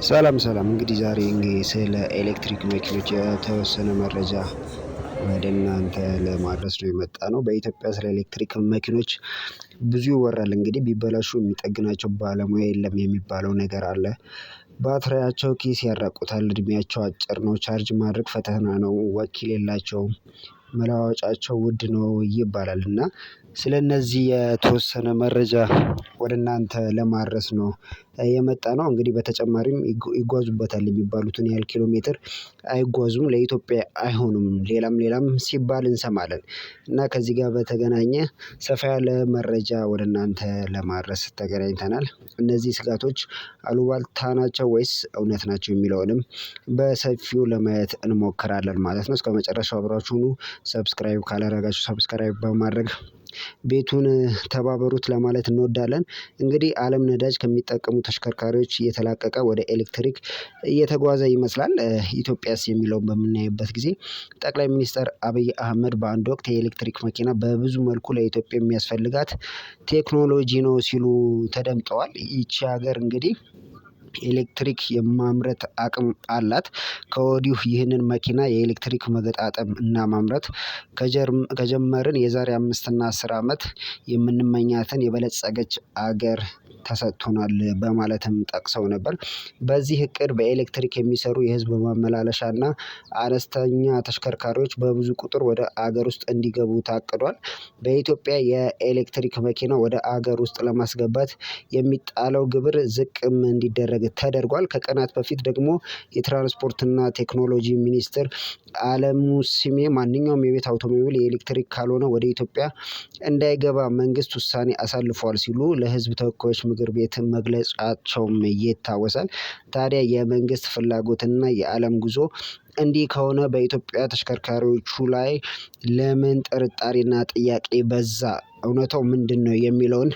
ሰላም ሰላም እንግዲህ ዛሬ ስለ ኤሌክትሪክ መኪኖች የተወሰነ መረጃ ወደ እናንተ ለማድረስ ነው የመጣነው። በኢትዮጵያ ስለ ኤሌክትሪክ መኪኖች ብዙ ይወራል። እንግዲህ ቢበላሹ የሚጠግናቸው ባለሙያ የለም የሚባለው ነገር አለ። ባትሪያቸው ኪስ ያራቁታል፣ እድሜያቸው አጭር ነው፣ ቻርጅ ማድረግ ፈተና ነው፣ ወኪል የላቸውም፣ መለዋወጫቸው ውድ ነው ይባላል እና ስለነዚህ የተወሰነ መረጃ ወደ እናንተ ለማድረስ ነው የመጣነው። እንግዲህ በተጨማሪም ይጓዙበታል የሚባሉትን ያህል ኪሎ ሜትር አይጓዙም፣ ለኢትዮጵያ አይሆኑም፣ ሌላም ሲባል እንሰማለን እና ከዚህ ጋር በተገናኘ ሰፋ ያለ መረጃ ወደ እናንተ ለማድረስ ተገናኝተናል። እነዚህ ስጋቶች አሉባልታ ናቸው ወይስ እውነት ናቸው የሚለውንም በሰፊው ለማየት እንሞክራለን ማለት ነው። እስከመጨረሻው አብራችሁ ሁኑ። ሰብስክራይብ ካላደረጋችሁ ሰብስክራይብ በማድረግ ቤቱን ተባበሩት ለማለት እንወዳለን። እንግዲህ ዓለም ነዳጅ ከሚጠቀሙ ተሽከርካሪዎች እየተላቀቀ ወደ ኤሌክትሪክ እየተጓዘ ይመስላል። ኢትዮጵያስ የሚለውን በምናይበት ጊዜ ጠቅላይ ሚኒስትር አብይ አህመድ በአንድ ወቅት የኤሌክትሪክ መኪና በብዙ መልኩ ለኢትዮጵያ የሚያስፈልጋት ቴክኖሎጂ ነው ሲሉ ተደምጠዋል። ይቺ ሀገር እንግዲህ ኤሌክትሪክ የማምረት አቅም አላት። ከወዲሁ ይህንን መኪና የኤሌክትሪክ መገጣጠም እና ማምረት ከጀመርን የዛሬ 5 እና 10 ዓመት የምንመኛትን የበለጸገች አገር ተሰጥቶናል በማለትም ጠቅሰው ነበር። በዚህ እቅድ በኤሌክትሪክ የሚሰሩ የህዝብ ማመላለሻ እና አነስተኛ ተሽከርካሪዎች በብዙ ቁጥር ወደ አገር ውስጥ እንዲገቡ ታቅዷል። በኢትዮጵያ የኤሌክትሪክ መኪና ወደ አገር ውስጥ ለማስገባት የሚጣለው ግብር ዝቅም እንዲደረግ ተደርጓል። ከቀናት በፊት ደግሞ የትራንስፖርትና ቴክኖሎጂ ሚኒስትር አለሙ ስሜ ማንኛውም የቤት አውቶሞቢል የኤሌክትሪክ ካልሆነ ወደ ኢትዮጵያ እንዳይገባ መንግስት ውሳኔ አሳልፏል ሲሉ ለህዝብ ተወካዮች ምክር ቤት መግለጻቸውም ይታወሳል። ታዲያ የመንግስት ፍላጎትና የዓለም ጉዞ እንዲህ ከሆነ በኢትዮጵያ ተሽከርካሪዎቹ ላይ ለምን ጥርጣሬና ጥያቄ በዛ? እውነታው ምንድነው የሚለውን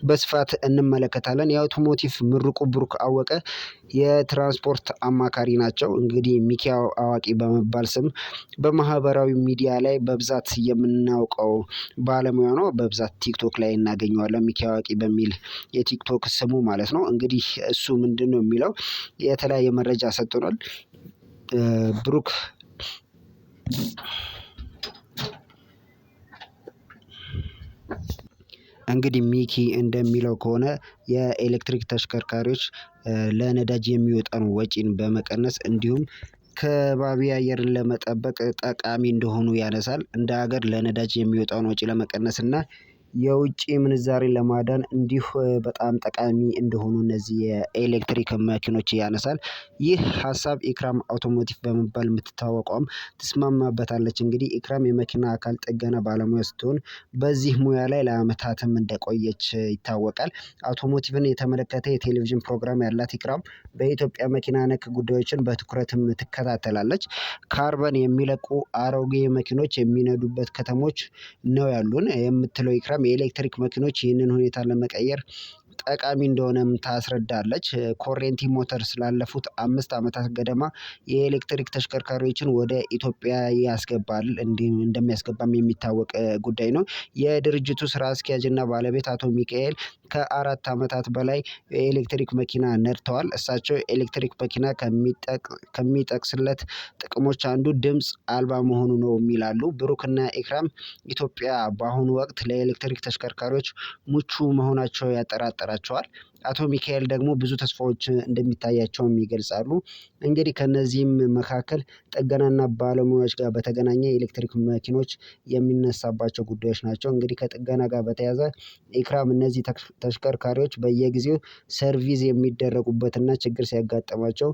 በስፋት እንመለከታለን። የአውቶሞቲቭ ምሩቁ ብሩክ አወቀ የትራንስፖርት አማካሪ ናቸው። እንግዲህ ሚኪ አዋቂ በመባል ስም በማህበራዊ ሚዲያ ላይ በብዛት የምናውቀው ባለሙያ ነው። በብዛት ቲክቶክ ላይ እናገኘዋለን። ሚኪ አዋቂ በሚል የቲክቶክ ስሙ ማለት ነው። እንግዲህ እሱ ምንድነው የሚለው የተለያየ መረጃ ሰጥቶናል። ብሩክ እንግዲህ ሚኪ እንደሚለው ከሆነ የኤሌክትሪክ ተሽከርካሪዎች ለነዳጅ የሚወጣን ወጪን በመቀነስ እንዲሁም ከባቢ አየርን ለመጠበቅ ጠቃሚ እንደሆኑ ያነሳል። እንደ ሀገር ለነዳጅ የሚወጣውን ወጪ ለመቀነስ እና የውጭ ምንዛሬን ለማዳን እንዲሁ በጣም ጠቃሚ እንደሆኑ እነዚህ የኤሌክትሪክ መኪኖች ያነሳል። ይህ ሀሳብ ኢክራም አውቶሞቲቭ በመባል የምትታወቀውም ትስማማበታለች። እንግዲህ ኢክራም የመኪና አካል ጥገና ባለሙያ ስትሆን በዚህ ሙያ ላይ ለአመታትም እንደቆየች ይታወቃል። አውቶሞቲቭን የተመለከተ የቴሌቪዥን ፕሮግራም ያላት ኢክራም በኢትዮጵያ መኪና ነክ ጉዳዮችን በትኩረትም ትከታተላለች። ካርበን የሚለቁ አሮጌ መኪኖች የሚነዱበት ከተሞች ነው ያሉን የምትለው ኢክራም የኤሌክትሪክ መኪኖች ይህንን ሁኔታ ለመቀየር ጠቃሚ እንደሆነም ታስረዳለች። ኮሬንቲ ሞተርስ ላለፉት 5 ዓመታት ገደማ የኤሌክትሪክ ተሽከርካሪዎችን ወደ ኢትዮጵያ ያስገባል እንደሚያስገባም የሚታወቅ ጉዳይ ነው። የድርጅቱ ስራ አስኪያጅ እና ባለቤት አቶ ሚካኤል ከ4 ዓመታት በላይ የኤሌክትሪክ መኪና ነድተዋል። እሳቸው ኤሌክትሪክ መኪና ከሚጠቅስለት ጥቅሞች አንዱ ድምጽ አልባ መሆኑ ነው ይላሉ። ብሩክና ኢክራም ኢትዮጵያ በአሁኑ ወቅት ለኤሌክትሪክ ተሽከርካሪዎች ምቹ መሆናቸው ያጠራጥራቸዋል። አቶ ሚካኤል ደግሞ ብዙ ተስፋዎች እንደሚታያቸውም ይገልጻሉ። እንግዲህ ከነዚህም መካከል ጥገናና ባለሙያዎች ጋር በተገናኘ የኤሌክትሪክ መኪኖች የሚነሳባቸው ጉዳዮች ናቸው። እንግዲህ ከጥገና ጋር በተያያዘ ኢክራም እነዚህ ተሽከርካሪዎች በየጊዜው ሰርቪስ የሚደረጉበትና ችግር ሲያጋጥማቸው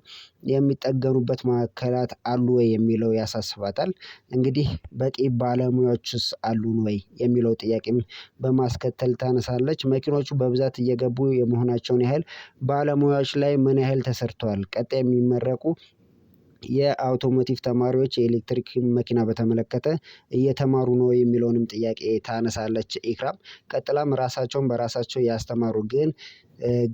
የሚጠገኑበት ማዕከላት አሉ ወይ የሚለው ያሳስባታል። እንግዲህ በቂ ባለሙያዎችስ አሉን ወይ የሚለው ጥያቄም በማስከተል ታነሳለች። መኪኖቹ በብዛት እየገቡ የመሆናቸውን ያህል ባለሙያዎች ላይ ምን ያህል ተሰርቷል? ቀጣይ የሚመረቁ የአውቶሞቲቭ ተማሪዎች የኤሌክትሪክ መኪና በተመለከተ እየተማሩ ነው የሚለውንም ጥያቄ ታነሳለች ኢክራም። ቀጥላም ራሳቸውን በራሳቸው ያስተማሩ ግን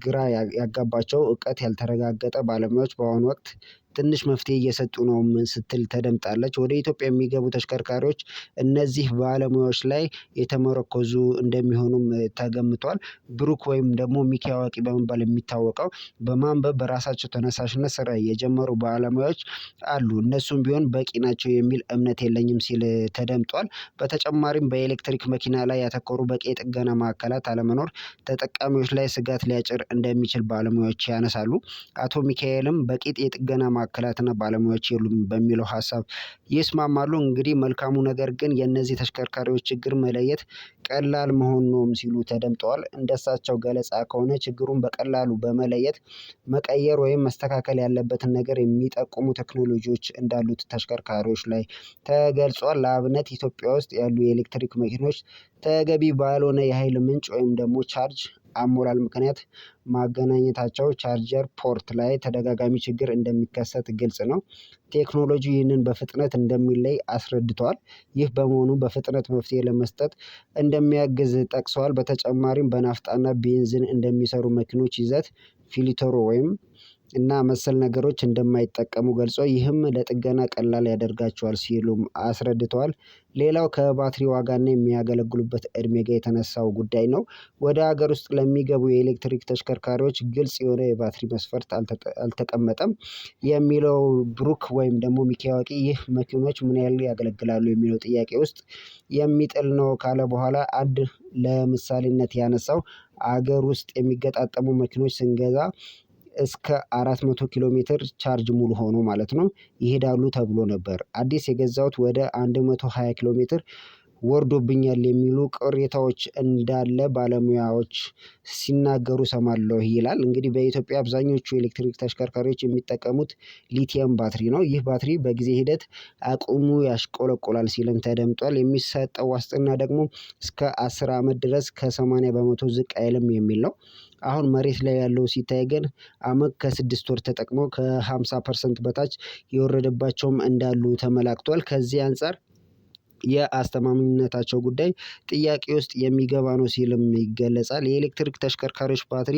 ግራ ያጋባቸው እውቀት ያልተረጋገጠ ባለሙያዎች በአሁኑ ወቅት ትንሽ መፍትሄ እየሰጡ ነው ስትል ተደምጣለች። ወደ ኢትዮጵያ የሚገቡ ተሽከርካሪዎች እነዚህ ባለሙያዎች ላይ የተመረኮዙ እንደሚሆኑም ተገምቷል። ብሩክ ወይም ደግሞ ሚኪ አዋቂ በመባል የሚታወቀው በማንበብ በራሳቸው ተነሳሽነት ስራ የጀመሩ ባለሙያዎች አሉ። እነሱም ቢሆን በቂ ናቸው የሚል እምነት የለኝም ሲል ተደምጧል። በተጨማሪም በኤሌክትሪክ መኪና ላይ ያተኮሩ በቂ የጥገና ማዕከላት አለመኖር ተጠቃሚዎች ላይ ስጋት ሊያጭር እንደሚችል ባለሙያዎች ያነሳሉ። አቶ ሚካኤልም በቂ የጥገና ማዕከላትና ባለሙያዎች የሉም በሚለው ሀሳብ ይስማማሉ። እንግዲህ መልካሙ ነገር ግን የእነዚህ ተሽከርካሪዎች ችግር መለየት ቀላል መሆን ነውም ሲሉ ተደምጠዋል። እንደሳቸው ገለጻ ከሆነ ችግሩን በቀላሉ በመለየት መቀየር ወይም መስተካከል ያለበትን ነገር የሚጠቁሙ ቴክኖሎጂዎች እንዳሉት ተሽከርካሪዎች ላይ ተገልጿል። ለአብነት ኢትዮጵያ ውስጥ ያሉ የኤሌክትሪክ መኪኖች ተገቢ ባልሆነ የኃይል ምንጭ ወይም ደግሞ ቻርጅ አሞላል ምክንያት ማገናኘታቸው ቻርጀር ፖርት ላይ ተደጋጋሚ ችግር እንደሚከሰት ግልጽ ነው። ቴክኖሎጂው ይህንን በፍጥነት እንደሚለይ አስረድተዋል። ይህ በመሆኑ በፍጥነት መፍትሄ ለመስጠት እንደሚያግዝ ጠቅሰዋል። በተጨማሪም በናፍጣና ቤንዚን እንደሚሰሩ መኪኖች ይዘት ፊልተሩ ወይም እና መሰል ነገሮች እንደማይጠቀሙ ገልጾ ይህም ለጥገና ቀላል ያደርጋቸዋል ሲሉም አስረድተዋል። ሌላው ከባትሪ ዋጋና የሚያገለግሉበት እድሜ ጋር የተነሳው ጉዳይ ነው። ወደ ሀገር ውስጥ ለሚገቡ የኤሌክትሪክ ተሽከርካሪዎች ግልጽ የሆነ የባትሪ መስፈርት አልተቀመጠም የሚለው ብሩክ ወይም ደግሞ ሚኪ አዋቂ ይህ መኪኖች ምን ያህል ያገለግላሉ የሚለው ጥያቄ ውስጥ የሚጥል ነው ካለ በኋላ አንድ ለምሳሌነት ያነሳው አገር ውስጥ የሚገጣጠሙ መኪኖች ስንገዛ እስከ 400 ኪሎ ሜትር ቻርጅ ሙሉ ሆኖ ማለት ነው ይሄዳሉ ተብሎ ነበር። አዲስ የገዛሁት ወደ 120 ኪሎ ሜትር ወርዶብኛል የሚሉ ቅሬታዎች እንዳለ ባለሙያዎች ሲናገሩ ሰማለሁ ይላል። እንግዲህ በኢትዮጵያ አብዛኞቹ ኤሌክትሪክ ተሽከርካሪዎች የሚጠቀሙት ሊቲየም ባትሪ ነው። ይህ ባትሪ በጊዜ ሂደት አቅሙ ያሽቆለቆላል ሲልም ተደምጧል። የሚሰጠው ዋስትና ደግሞ እስከ 10 ዓመት ድረስ ከ80 በመቶ ዝቅ አይልም የሚል ነው። አሁን መሬት ላይ ያለው ሲታይ ግን አመት ከ6 ወር ተጠቅመው ከ50% በታች የወረደባቸውም እንዳሉ ተመላክቷል። ከዚህ አንፃር የአስተማማኝነታቸው ጉዳይ ጥያቄ ውስጥ የሚገባ ነው ሲልም ይገለጻል። የኤሌክትሪክ ተሽከርካሪዎች ባትሪ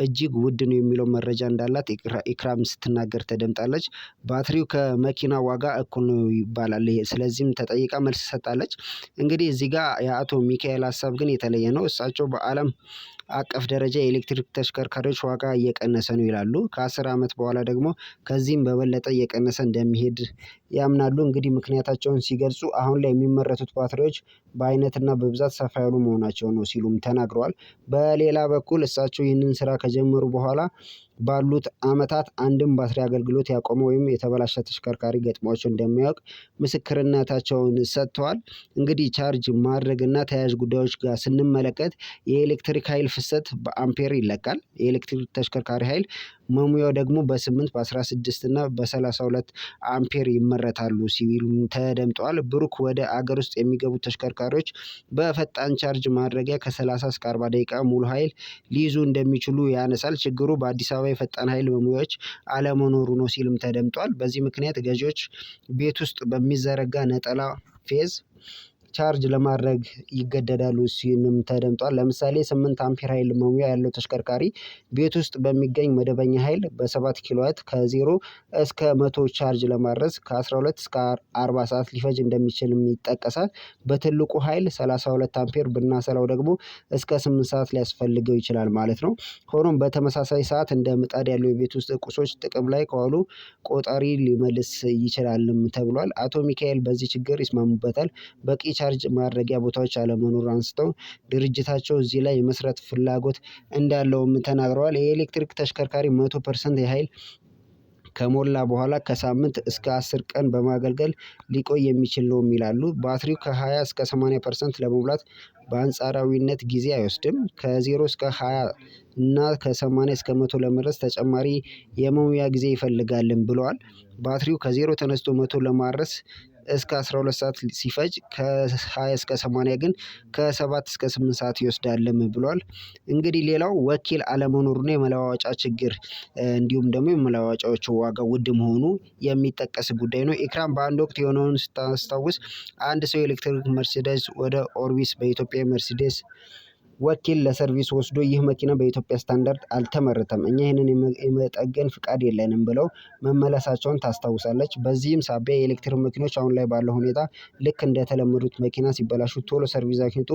እጅግ ውድ ነው የሚለው መረጃ እንዳላት ኢክራም ስትናገር ተደምጣለች። ባትሪው ከመኪና ዋጋ እኩል ነው ይባላል። ስለዚህም ተጠይቃ መልስ ሰጣለች። እንግዲህ እዚህ ጋር የአቶ ሚካኤል ሀሳብ ግን የተለየ ነው። እሳቸው በዓለም አቀፍ ደረጃ የኤሌክትሪክ ተሽከርካሪዎች ዋጋ እየቀነሰ ነው ይላሉ። ከ10 ዓመት በኋላ ደግሞ ከዚህም በበለጠ እየቀነሰ እንደሚሄድ ያምናሉ። እንግዲህ ምክንያታቸውን ሲገልጹ አሁን ላይ የሚመረቱት ባትሪዎች በአይነትና በብዛት ሰፋ ያሉ መሆናቸው ነው ሲሉም ተናግረዋል። በሌላ በኩል እሳቸው ይህንን ስራ ከጀመሩ በኋላ ባሉት አመታት አንድም ባትሪ አገልግሎት ያቆመ ወይም የተበላሸ ተሽከርካሪ ገጥሟቸው እንደማያውቅ ምስክርነታቸውን ሰጥተዋል። እንግዲህ ቻርጅ ማድረግ እና ተያያዥ ጉዳዮች ጋር ስንመለከት የኤሌክትሪክ ኃይል ፍሰት በአምፔር ይለካል። የኤሌክትሪክ ተሽከርካሪ ኃይል መሙያው ደግሞ በ8 በ16 እና በ32 አምፔር ይመረታሉ ሲሉም ተደምጠዋል። ብሩክ ወደ አገር ውስጥ የሚገቡ ተሽከርካሪዎች በፈጣን ቻርጅ ማድረጊያ ከ30 እስከ 40 ደቂቃ ሙሉ ኃይል ሊይዙ እንደሚችሉ ያነሳል። ችግሩ በአዲስ አበባ የፈጣን ኃይል መሙያዎች አለመኖሩ ነው ሲልም ተደምጧል። በዚህ ምክንያት ገዢዎች ቤት ውስጥ በሚዘረጋ ነጠላ ፌዝ ቻርጅ ለማድረግ ይገደዳሉ ሲልም ተደምጧል። ለምሳሌ 8 አምፔር ኃይል መሙያ ያለው ተሽከርካሪ ቤት ውስጥ በሚገኝ መደበኛ ኃይል በ7 ኪሎዋት ከ0 እስከ 100 ቻርጅ ለማድረስ ከ12 እስከ 40 ሰዓት ሊፈጅ እንደሚችልም ይጠቀሳል። በትልቁ ኃይል 32 አምፔር ብናሰላው ደግሞ እስከ 8 ሰዓት ሊያስፈልገው ይችላል ማለት ነው። ሆኖም በተመሳሳይ ሰዓት እንደ ምጣድ ያሉ የቤት ውስጥ ቁሶች ጥቅም ላይ ከዋሉ ቆጣሪ ሊመልስ ይችላልም ተብሏል። አቶ ሚካኤል በዚህ ችግር ይስማሙበታል። በቂ ቻርጅ ማድረጊያ ቦታዎች አለመኖር አንስተው ድርጅታቸው እዚህ ላይ የመስራት ፍላጎት እንዳለውም ተናግረዋል። የኤሌክትሪክ ተሽከርካሪ 100% የኃይል ከሞላ በኋላ ከሳምንት እስከ 10 ቀን በማገልገል ሊቆይ የሚችል ነው ይላሉ። ባትሪው ከ20 እስከ 80% ለመሙላት በአንጻራዊነት ጊዜ አይወስድም። ከ0 እስከ 20 እና ከ80 እስከ 100 ለመድረስ ተጨማሪ የመሙያ ጊዜ ይፈልጋልም ብለዋል። ባትሪው ከ0 ተነስቶ 100 ለማድረስ እስከ 12 ሰዓት ሲፈጅ ከ20 እስከ 80 ግን ከ7 እስከ 8 ሰዓት ይወስዳልም ብሏል። እንግዲህ ሌላው ወኪል አለመኖሩና የመለዋወጫ ችግር እንዲሁም ደግሞ የመለዋወጫዎቹ ዋጋ ውድ መሆኑ የሚጠቀስ ጉዳይ ነው። ኢክራም በአንድ ወቅት የሆነውን ስታስታውስ አንድ ሰው ኤሌክትሪክ መርሲዲስ ወደ ኦርቢስ በኢትዮጵያ መርሲዲስ ወኪል ለሰርቪስ ወስዶ ይህ መኪና በኢትዮጵያ ስታንዳርድ አልተመረተም፣ እኛ ይህንን የመጠገን ፍቃድ የለንም ብለው መመለሳቸውን ታስታውሳለች። በዚህም ሳቢያ የኤሌክትሪክ መኪኖች አሁን ላይ ባለው ሁኔታ ልክ እንደተለመዱት መኪና ሲበላሹ ቶሎ ሰርቪስ አግኝቶ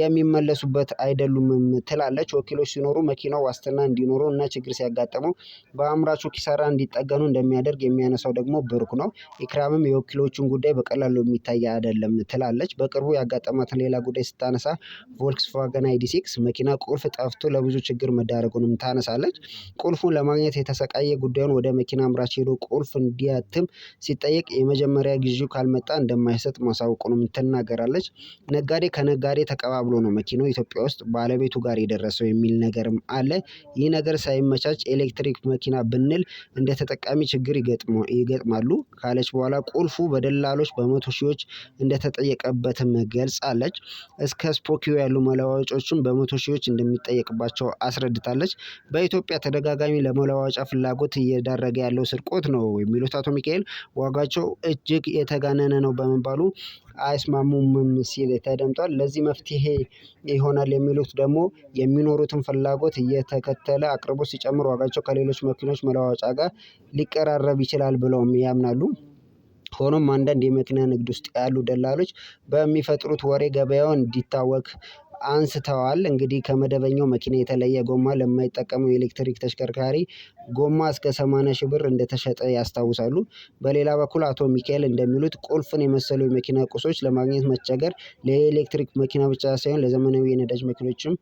የሚመለሱበት አይደሉምም ትላለች። ወኪሎች ሲኖሩ መኪናው ዋስትና እንዲኖረው እና ችግር ሲያጋጥመው በአምራቹ ኪሳራ እንዲጠገኑ እንደሚያደርግ የሚያነሳው ደግሞ ብሩክ ነው። ኢክራምም የወኪሎቹን ጉዳይ በቀላሉ የሚታይ አይደለም ትላለች። በቅርቡ ያጋጠማትን ሌላ ጉዳይ ስታነሳ ቮልክስቫገን ID6 መኪና ቁልፍ ጠፍቶ ለብዙ ችግር መዳረጉንም ታነሳለች። ቁልፉን ለማግኘት የተሰቃየ ጉዳዩን ወደ መኪና አምራች ሄዶ ቁልፍ እንዲያትም ሲጠየቅ የመጀመሪያ ግዢው ካልመጣ እንደማይሰጥ ማሳወቁንም ትናገራለች። ነጋዴ ከነጋዴ ተቀባብሎ ነው መኪናው ኢትዮጵያ ውስጥ ባለቤቱ ጋር የደረሰው የሚል ነገርም አለ። ይህ ነገር ሳይመቻች ኤሌክትሪክ መኪና ብንል እንደ ተጠቃሚ ችግር ይገጥማሉ ካለች በኋላ ቁልፉ በደላሎች በመቶ ሺዎች እንደተጠየቀበትም ገልጻለች። እስከ ስፖኪዮ ያሉ መለዋወጫዎችም በመቶ ሺዎች እንደሚጠየቅባቸው አስረድታለች። በኢትዮጵያ ተደጋጋሚ ለመለዋወጫ ፍላጎት እየዳረገ ያለው ስርቆት ነው የሚሉት አቶ ሚካኤል ዋጋቸው እጅግ የተጋነነ ነው በመባሉ አይስማሙም ሲል ተደምጧል። ለዚህ መፍትሄ ይሆናል የሚሉት ደግሞ የሚኖሩትን ፍላጎት እየተከተለ አቅርቦት ሲጨምር ዋጋቸው ከሌሎች መኪኖች መለዋወጫ ጋር ሊቀራረብ ይችላል ብለውም ያምናሉ። ሆኖም አንዳንድ የመኪና ንግድ ውስጥ ያሉ ደላሎች በሚፈጥሩት ወሬ ገበያው እንዲታወክ አንስተዋል። እንግዲህ ከመደበኛው መኪና የተለየ ጎማ ለማይጠቀሙ የኤሌክትሪክ ተሽከርካሪ ጎማ እስከ 80 ሺህ ብር እንደተሸጠ ያስታውሳሉ። በሌላ በኩል አቶ ሚካኤል እንደሚሉት ቁልፍን የመሰሉ የመኪና ቁሶች ለማግኘት መቸገር ለኤሌክትሪክ መኪና ብቻ ሳይሆን ለዘመናዊ የነዳጅ መኪኖችም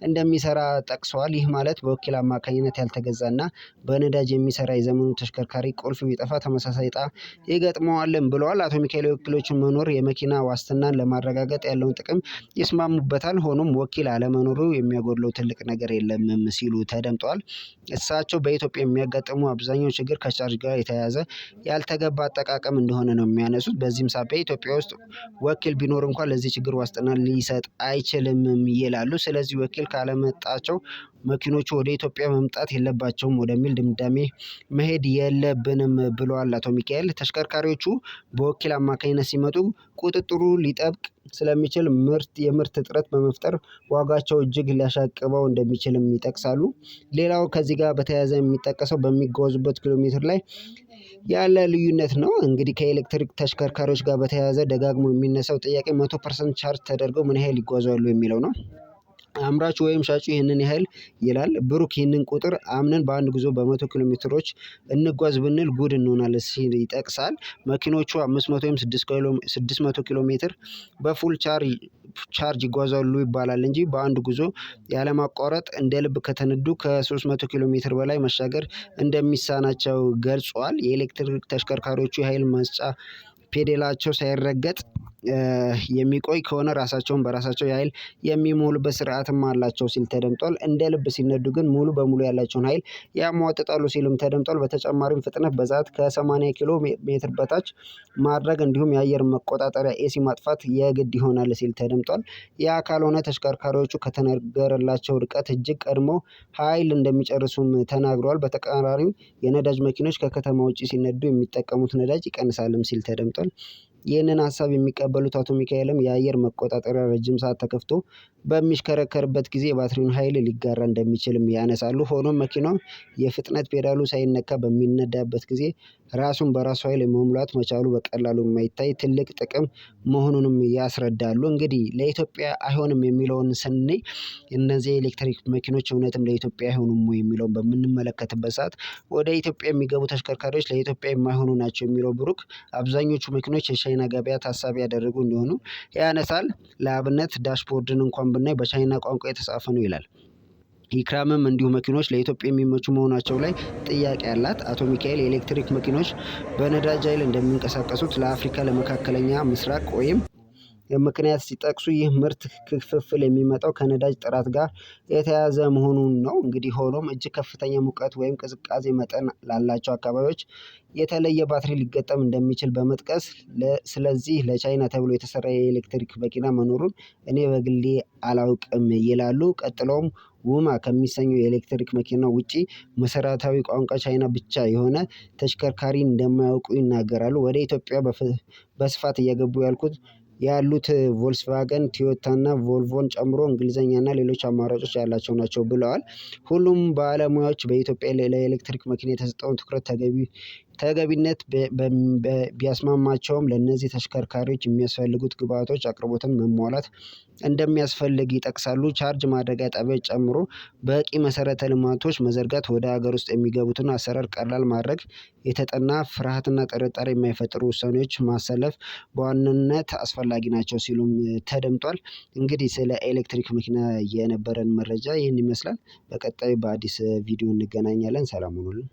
እንደሚሰራ ጠቅሰዋል። ይህ ማለት በወኪል አማካኝነት ያልተገዛና በነዳጅ የሚሰራ የዘመኑ ተሽከርካሪ ቁልፍ ቢጠፋ ተመሳሳይ ዕጣ ይገጥመዋልም ብለዋል። አቶ ሚካኤል የወኪሎችን መኖር የመኪና ዋስትናን ለማረጋገጥ ያለውን ጥቅም ይስማሙበታል። ሆኖም ወኪል አለመኖሩ የሚያጎድለው ትልቅ ነገር የለም ሲሉ ተደምጠዋል። እሳቸው በኢትዮጵያ የሚያጋጥሙ አብዛኛው ችግር ከቻርጅ ጋር የተያያዘ ያልተገባ አጠቃቀም እንደሆነ ነው የሚያነሱት። በዚህም ሳቢያ ኢትዮጵያ ውስጥ ወኪል ቢኖር እንኳን ለዚህ ችግር ዋስትና ሊሰጥ አይችልም ይላሉ። ስለዚህ ወኪል ካለመጣቸው መኪኖቹ ወደ ኢትዮጵያ መምጣት የለባቸውም ወደሚል ድምዳሜ መሄድ የለብንም ብለዋል አቶ ሚካኤል። ተሽከርካሪዎቹ በወኪል አማካኝነት ሲመጡ ቁጥጥሩ ሊጠብቅ ስለሚችል የምርት እጥረት በመፍጠር ዋጋቸው እጅግ ሊያሻቅበው እንደሚችልም ይጠቅሳሉ። ሌላው ከዚህ ጋር በተያያዘ የሚጠቀሰው በሚጓዙበት ኪሎ ሜትር ላይ ያለ ልዩነት ነው። እንግዲህ ከኤሌክትሪክ ተሽከርካሪዎች ጋር በተያያዘ ደጋግሞ የሚነሳው ጥያቄ 100% ቻርጅ ተደርገው ምን ያህል ይጓዛሉ የሚለው ነው። አምራቹ ወይም ሻጩ ይህንን ያህል ይላል። ብሩክ ይህንን ቁጥር አምነን በአንድ ጉዞ በ100 ኪሎ ሜትሮች እንጓዝ ብንል ጉድ እንሆናለን ሲል ይጠቅሳል። መኪኖቹ 500 ወይም 600 ኪሎ ሜትር በፉል ቻርጅ ይጓዛሉ ይባላል እንጂ በአንድ ጉዞ ያለማቋረጥ እንደ ልብ ከተነዱ ከ300 ኪሎ ሜትር በላይ መሻገር እንደሚሳናቸው ገልጿል። የኤሌክትሪክ ተሽከርካሪዎቹ የኃይል መስጫ ፔዳላቸው ሳይረገጥ የሚቆይ ከሆነ ራሳቸውን በራሳቸው የኃይል የሚሞሉበት ስርዓትም አላቸው ሲል ተደምጧል። እንደ ልብ ሲነዱ ግን ሙሉ በሙሉ ያላቸውን ኃይል ያሟጥጣሉ ሲልም ተደምጧል። በተጨማሪም ፍጥነት በሰዓት ከ80 ኪሎ ሜትር በታች ማድረግ እንዲሁም የአየር መቆጣጠሪያ ኤሲ ማጥፋት የግድ ይሆናል ሲል ተደምጧል። ያ ካልሆነ ተሽከርካሪዎቹ ከተነገረላቸው ርቀት እጅግ ቀድሞ ኃይል እንደሚጨርሱም ተናግረዋል። በተቃራኒው የነዳጅ መኪኖች ከከተማ ውጭ ሲነዱ የሚጠቀሙት ነዳጅ ይቀንሳልም ሲል ተደምጧል። ይህንን ሀሳብ የሚቀበሉት አቶ ሚካኤልም የአየር መቆጣጠሪያ ረጅም ሰዓት ተከፍቶ በሚሽከረከርበት ጊዜ የባትሪውን ኃይል ሊጋራ እንደሚችልም ያነሳሉ። ሆኖም መኪናው የፍጥነት ፔዳሉ ሳይነካ በሚነዳበት ጊዜ ራሱን በራሱ ኃይል መሙላት መቻሉ በቀላሉ የማይታይ ትልቅ ጥቅም መሆኑንም ያስረዳሉ። እንግዲህ ለኢትዮጵያ አይሆንም የሚለውን ስናይ እነዚህ የኤሌክትሪክ መኪኖች እውነትም ለኢትዮጵያ አይሆኑም ወይ የሚለውን በምንመለከትበት ሰዓት ወደ ኢትዮጵያ የሚገቡ ተሽከርካሪዎች ለኢትዮጵያ የማይሆኑ ናቸው የሚለው ብሩክ አብዛኞቹ መኪኖች የቻይና ገበያ ታሳቢ ያደረጉ እንደሆኑ ያነሳል። ለአብነት ዳሽቦርድን እንኳን ብናይ በቻይና ቋንቋ የተጻፈ ነው ይላል። ኢክራምም እንዲሁ መኪኖች ለኢትዮጵያ የሚመቹ መሆናቸው ላይ ጥያቄ አላት። አቶ ሚካኤል የኤሌክትሪክ መኪኖች በነዳጅ ኃይል እንደሚንቀሳቀሱት ለአፍሪካ ለመካከለኛ ምስራቅ ወይም ምክንያት ሲጠቅሱ ይህ ምርት ክፍፍል የሚመጣው ከነዳጅ ጥራት ጋር የተያያዘ መሆኑን ነው። እንግዲህ ሆኖም እጅግ ከፍተኛ ሙቀት ወይም ቅዝቃዜ መጠን ላላቸው አካባቢዎች የተለየ ባትሪ ሊገጠም እንደሚችል በመጥቀስ ስለዚህ ለቻይና ተብሎ የተሰራ የኤሌክትሪክ መኪና መኖሩን እኔ በግሌ አላውቅም ይላሉ። ቀጥለውም ውማ ከሚሰኘው የኤሌክትሪክ መኪና ውጪ መሰረታዊ ቋንቋ ቻይና ብቻ የሆነ ተሽከርካሪ እንደማያውቁ ይናገራሉ። ወደ ኢትዮጵያ በስፋት እየገቡ ያሉት ያሉት ቮልስቫገን፣ ቶዮታ እና ቮልቮን ጨምሮ እንግሊዝኛና ሌሎች አማራጮች ያላቸው ናቸው ብለዋል። ሁሉም ባለሙያዎች በኢትዮጵያ ለኤሌክትሪክ መኪና የተሰጠውን ትኩረት ተገቢነት ቢያስማማቸውም ለእነዚህ ተሽከርካሪዎች የሚያስፈልጉት ግብዓቶች አቅርቦትን መሟላት እንደሚያስፈልግ ይጠቅሳሉ። ቻርጅ ማድረጊያ ጣቢያዎች ጨምሮ በቂ መሰረተ ልማቶች መዘርጋት፣ ወደ ሀገር ውስጥ የሚገቡትን አሰራር ቀላል ማድረግ፣ የተጠና ፍርሃትና ጥርጣሬ የማይፈጥሩ ውሳኔዎች ማሳለፍ በዋናነት አስፈላጊ ናቸው ሲሉም ተደምጧል። እንግዲህ ስለ ኤሌክትሪክ መኪና የነበረን መረጃ ይህን ይመስላል። በቀጣዩ በአዲስ ቪዲዮ እንገናኛለን። ሰላም ሁኑልን።